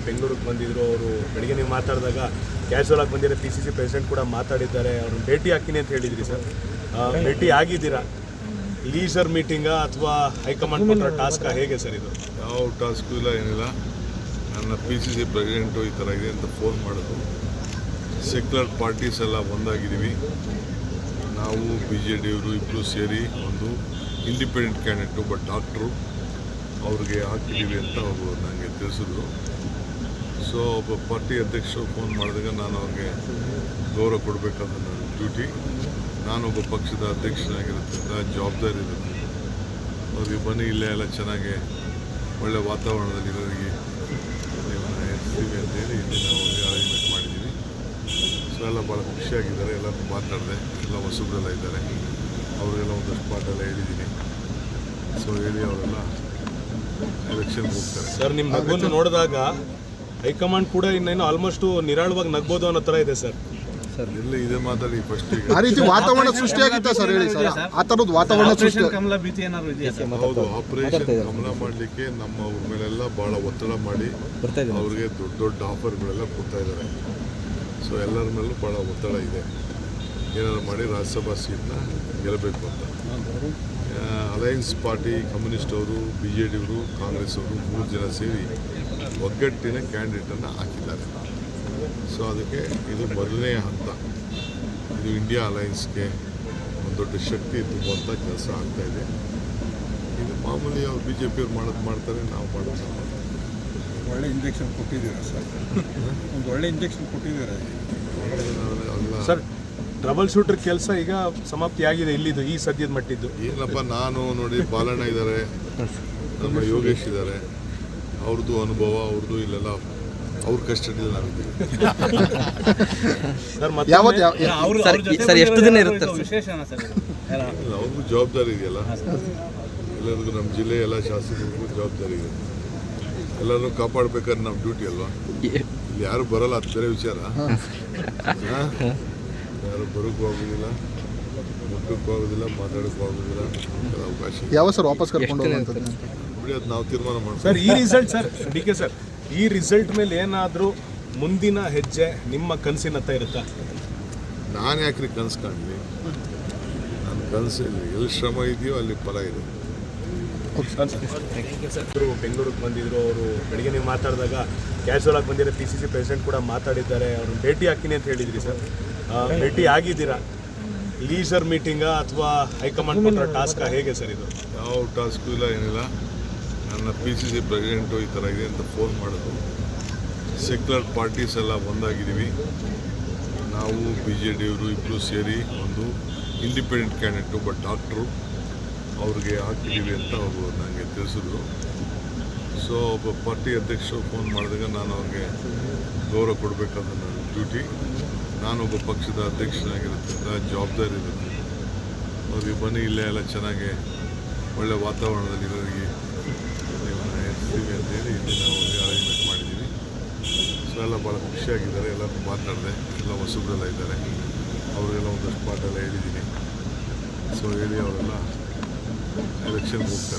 ಬೆಂಗಳೂರಿಗೆ ಬಂದಿದ್ದರು. ಅವರು ಬೆಳಿಗ್ಗೆ ನೀವು ಮಾತಾಡಿದಾಗ ಕ್ಯಾಶುವಲ್ ಆಗಿ ಬಂದಿರೋ PCC ಪ್ರೆಸಿಡೆಂಟ್ ಕೂಡ ಮಾತಾಡಿದ್ದಾರೆ. ಅವ್ರನ್ನ ಭೇಟಿ ಹಾಕಿನಿ ಅಂತ ಹೇಳಿದ್ರಿ ಸರ್. ಭೇಟಿ ಆಗಿದ್ದೀರಾ? ಲೀಸರ್ ಮೀಟಿಂಗಾ ಅಥವಾ ಹೈಕಮಾಂಡ್ ಕೊಟ್ಟರೆ ಟಾಸ್ಕಾ, ಹೇಗೆ ಸರ್ ಇದು? ಯಾವ ಟಾಸ್ಕು ಇಲ್ಲ, ಏನಿಲ್ಲ. ನನ್ನ PCC ಪ್ರೆಸಿಡೆಂಟು ಈ ಥರ ಇದೆ ಅಂತ ಫೋನ್ ಮಾಡೋದು. ಸೆಕ್ಯುಲರ್ ಪಾರ್ಟೀಸ್ ಎಲ್ಲ ಒಂದಾಗಿದ್ದೀವಿ. ನಾವು BJD ಅವರು ಇಬ್ಬರು ಸೇರಿ ಒಂದು ಇಂಡಿಪೆಂಡೆಂಟ್ ಕ್ಯಾಂಡಿಡೇಟು ಬಟ್ ಡಾಕ್ಟ್ರು ಅವ್ರಿಗೆ ಹಾಕಿದ್ದೀವಿ ಅಂತ ಅವರು ನನಗೆ ತಿಳಿಸಿದ್ರು. ಸೊ ಒಬ್ಬ ಪಾರ್ಟಿ ಅಧ್ಯಕ್ಷರು ಫೋನ್ ಮಾಡಿದಾಗ ನಾನು ಅವ್ರಿಗೆ ಗೌರವ ಕೊಡಬೇಕಾದ ನನ್ನ ಡ್ಯೂಟಿ. ನಾನೊಬ್ಬ ಪಕ್ಷದ ಅಧ್ಯಕ್ಷನಾಗಿರೋದ್ರಿಂದ ಜವಾಬ್ದಾರಿ ಇರುತ್ತೆ. ಅವ್ರಿಗೆ ಬನ್ನಿ ಇಲ್ಲೇ ಎಲ್ಲ ಚೆನ್ನಾಗಿ ಒಳ್ಳೆ ವಾತಾವರಣದಲ್ಲಿ ಇರೋರಿಗೆ ಇರ್ತೀವಿ ಅಂತೇಳಿ ಇಲ್ಲಿ ನಾವು ಅವ್ರಿಗೆ ಅರೇಂಜ್ಮೆಂಟ್ ಮಾಡಿದ್ದೀವಿ. ಸೊ ಎಲ್ಲ ಭಾಳ ಖುಷಿಯಾಗಿದ್ದಾರೆ. ಎಲ್ಲರೂ ಮಾತಾಡಿದೆ, ಎಲ್ಲ ಹೊಸಬ್ರೆಲ್ಲ ಇದ್ದಾರೆ, ಅವರಿಗೆಲ್ಲ ಒಂದಷ್ಟು ಪಾಠೆಲ್ಲ ಹೇಳಿದ್ದೀನಿ. ಸೊ ಹೇಳಿ ಅವರೆಲ್ಲ ಎಲೆಕ್ಷನ್ಗೆ ಹೋಗ್ತಾರೆ. ಸರ್, ನಿಮ್ಮ ನಗುವನ್ನು ನೋಡಿದಾಗ ಹೈಕಮಾಂಡ್ ಕೂಡ ಇನ್ನೇನು ಆಲ್ಮೋಸ್ಟ್ ನಿರಾಳವಾಗಿ ನಗ್ಬೋದು ಅನ್ನೋ ಥರ ಇದೆ ಸರ್. ಎಲ್ಲಿ ಇದೆ ಮಾತಾಡಿ ಫಸ್ಟ್. ಆ ರೀತಿ ವಾತಾವರಣ ಸೃಷ್ಟಿಯಾಗಿತ್ತ ಸರ್? ಹೇಳಿ ಸರ್, ಆ ಥರದ ವಾತಾವರಣ ಸೃಷ್ಟಿ. ಹೌದು, ಆಪರೇಷನ್ ಕಮಲ ಮಾಡಲಿಕ್ಕೆ ನಮ್ಮ ಅವ್ರ ಮೇಲೆಲ್ಲ ಭಾಳ ಒತ್ತಡ ಮಾಡಿ ಅವ್ರಿಗೆ ದೊಡ್ಡ ದೊಡ್ಡ ಆಫರ್ಗಳೆಲ್ಲ ಕೊಡ್ತಾ ಇದ್ದಾರೆ. ಸೊ ಎಲ್ಲರ ಮೇಲೂ ಭಾಳ ಒತ್ತಡ ಇದೆ, ಏನಾದ್ರು ಮಾಡಿ ರಾಜ್ಯಸಭಾ ಸೀಟ್ನ ಗೆಲ್ಲಬೇಕು ಅಂತ. ಅಲಯನ್ಸ್ ಪಾರ್ಟಿ, ಕಮ್ಯುನಿಸ್ಟ್ ಅವರು, BJD ಅವರು, ಕಾಂಗ್ರೆಸ್ ಅವರು 3 ಜನ ಸೇರಿ ಒಗ್ಗಟ್ಟಿನ ಕ್ಯಾಂಡಿಡೇಟನ್ನು ಹಾಕಿದ್ದಾರೆ. ಸೊ ಅದಕ್ಕೆ ಇದು ಮೊದಲನೇ ಹಂತ. ಇದು ಇಂಡಿಯಾ ಅಲಯನ್ಸ್ಗೆ ಒಂದು ದೊಡ್ಡ ಶಕ್ತಿ ತುಂಬುವಂಥ ಕೆಲಸ ಆಗ್ತಾಯಿದೆ. ಇದು ಮಾಮೂಲಿ ಅವ್ರು BJP ಅವ್ರು ಮಾಡ್ತಾರೆ, ನಾವು ಮಾಡೋದು. ಒಳ್ಳೆ ಇಂಜೆಕ್ಷನ್ ಕೊಟ್ಟಿದ್ದೀರಾ ಸರ್? ಒಂದು ಒಳ್ಳೆ ಇಂಜೆಕ್ಷನ್ ಕೊಟ್ಟಿದ್ದೀರಾ ಸರ್. ಟ್ರಬಲ್ ಶೂಟರ್ ಕೆಲಸ ಈಗ ಸಮಾಪ್ತಿಯಾಗಿದೆ ಇಲ್ಲಿದು, ಈ ಸದ್ಯದ ಮಟ್ಟಿದ್ದು. ಏನಪ್ಪ, ನಾನು ನೋಡಿ ಬಾಲಣ್ಣ ಇದ್ದಾರೆ, ನಮ್ಮ ಯೋಗೇಶ್ ಇದ್ದಾರೆ, ಅವ್ರದ್ದು ಅನುಭವ, ಅವ್ರದ್ದು ಇಲ್ಲೆಲ್ಲ ಅವ್ರ ಕಸ್ಟಡಿಯಲ್ಲಿ ನಾವಿದ್ದೀವಿ. ಸರ್ ಎಷ್ಟು ದಿನ ಇರುತ್ತೆ? ಅವ್ರಿಗೂ ಜವಾಬ್ದಾರಿ ಇದೆಯಲ್ಲ, ಎಲ್ಲರಿಗೂ ನಮ್ಮ ಜಿಲ್ಲೆ ಎಲ್ಲ ಶಾಸಕರಿಗೂ ಜವಾಬ್ದಾರಿ ಇದೆ. ಎಲ್ಲರೂ ಕಾಪಾಡಬೇಕಾದ್ರೆ ನಮ್ಮ ಡ್ಯೂಟಿ ಅಲ್ವಾ. ಇಲ್ಲಿ ಯಾರು ಬರಲ್ಲ, ಅದು ಬೇರೆ ವಿಚಾರ. ಯಾರು ಬರೋಕ್ಕೂ ಆಗೋದಿಲ್ಲ, ಮುಟ್ಟಕ್ಕೂ ಆಗೋದಿಲ್ಲ, ಮಾತಾಡೋಕ್ಕೂ ಆಗೋದಿಲ್ಲ. ಅವಕಾಶ ಯಾವ ಸರ್ ವಾಪಸ್ ಕರ್ಕೊಂಡು ಹೋಗುವಂಥದ್ದು ಬಿಡಿ, ಅದು ನಾವು ತೀರ್ಮಾನ ಮಾಡ್ತೀವಿ. ಸರ್, ಈ ರಿಸಲ್ಟ್ ಸರ್ DK ಸರ್, ಈ ರಿಸಲ್ಟ್ ಮೇಲೆ ಏನಾದರೂ ಮುಂದಿನ ಹೆಜ್ಜೆ ನಿಮ್ಮ ಕನಸಿನತ್ತ ಇರುತ್ತಾ? ನಾನು ಯಾಕ್ರಿ ಕನಸು ಕಾಣಲಿ? ನನ್ನ ಕನಸಲ್ಲಿ ಎಲ್ಲಿ ಶ್ರಮ ಇದೆಯೋ ಅಲ್ಲಿ ಫಲ ಇದೆ. ಬೆಂಗಳೂರಿಗೆ ಬಂದಿದ್ರು. ಅವರು ಬೆಳಿಗ್ಗೆ ನೀವು ಮಾತಾಡಿದಾಗ ಕ್ಯಾಶುವಲ್ ಆಗಿ ಬಂದಿರೋ PCC ಪ್ರೆಸಿಡೆಂಟ್ ಕೂಡ ಮಾತಾಡಿದ್ದಾರೆ. ಅವ್ರನ್ನ ಭೇಟಿ ಹಾಕಿನಿ ಅಂತ ಹೇಳಿದ್ರಿ ಸರ್. ಭೇಟಿ ಆಗಿದ್ದೀರಾ? ಲೀಸರ್ ಮೀಟಿಂಗಾ ಅಥವಾ ಹೈಕಮಾಂಡ್ ಕೊಟ್ಟರೆ ಟಾಸ್ಕಾ, ಹೇಗೆ ಸರ್ ಇದು? ಯಾವ ಟಾಸ್ಕು ಇಲ್ಲ, ಏನಿಲ್ಲ. ನನ್ನ PCC ಪ್ರೆಸಿಡೆಂಟು ಈ ಥರ ಇದೆ ಅಂತ ಫೋನ್ ಮಾಡೋದು. ಸೆಕ್ಯುಲರ್ ಪಾರ್ಟೀಸ್ ಎಲ್ಲ ಒಂದಾಗಿದ್ದೀವಿ. ನಾವು BJD ಅವರು ಇಬ್ಬರು ಸೇರಿ ಒಂದು ಇಂಡಿಪೆಂಡೆಂಟ್ ಕ್ಯಾಂಡಿಡೇಟು ಬಟ್ ಡಾಕ್ಟ್ರು ಅವ್ರಿಗೆ ಹಾಕಿದ್ದೀವಿ ಅಂತ ಅವರು ನನಗೆ ತಿಳಿಸಿದ್ರು. ಸೊ ಒಬ್ಬ ಪಾರ್ಟಿ ಅಧ್ಯಕ್ಷರು ಫೋನ್ ಮಾಡಿದಾಗ ನಾನು ಅವ್ರಿಗೆ ಗೌರವ ಕೊಡಬೇಕಾದ ನನ್ನ ಡ್ಯೂಟಿ. ನಾನೊಬ್ಬ ಪಕ್ಷದ ಅಧ್ಯಕ್ಷನಾಗಿರೋದ್ರಿಂದ ಜವಾಬ್ದಾರಿ ಇರುತ್ತೆ. ಅವ್ರಿಗೆ ಬನ್ನಿ ಇಲ್ಲೇ ಎಲ್ಲ ಚೆನ್ನಾಗಿ ಒಳ್ಳೆ ವಾತಾವರಣದಲ್ಲಿ ಇರೋರಿಗೆ ಇರ್ತೀವಿ ಅಂತೇಳಿ ಇಲ್ಲಿ ನಾವು ಅವ್ರಿಗೆ ಅರೇಂಜ್ಮೆಂಟ್ ಮಾಡಿದ್ದೀವಿ. ಸೊ ಎಲ್ಲ ಭಾಳ ಖುಷಿಯಾಗಿದ್ದಾರೆ. ಎಲ್ಲರೂ ಮಾತಾಡಿದೆ, ಎಲ್ಲ ಹೊಸಬ್ರೆಲ್ಲ ಇದ್ದಾರೆ, ಅವರಿಗೆಲ್ಲ ಒಂದಷ್ಟು ಪಾಠೆಲ್ಲ ಹೇಳಿದ್ದೀನಿ. ಸೊ ಹೇಳಿ ಅವರೆಲ್ಲ ಎಲೆಕ್ಷನ್ಗೆ ಹೋಗ್ತಾರೆ.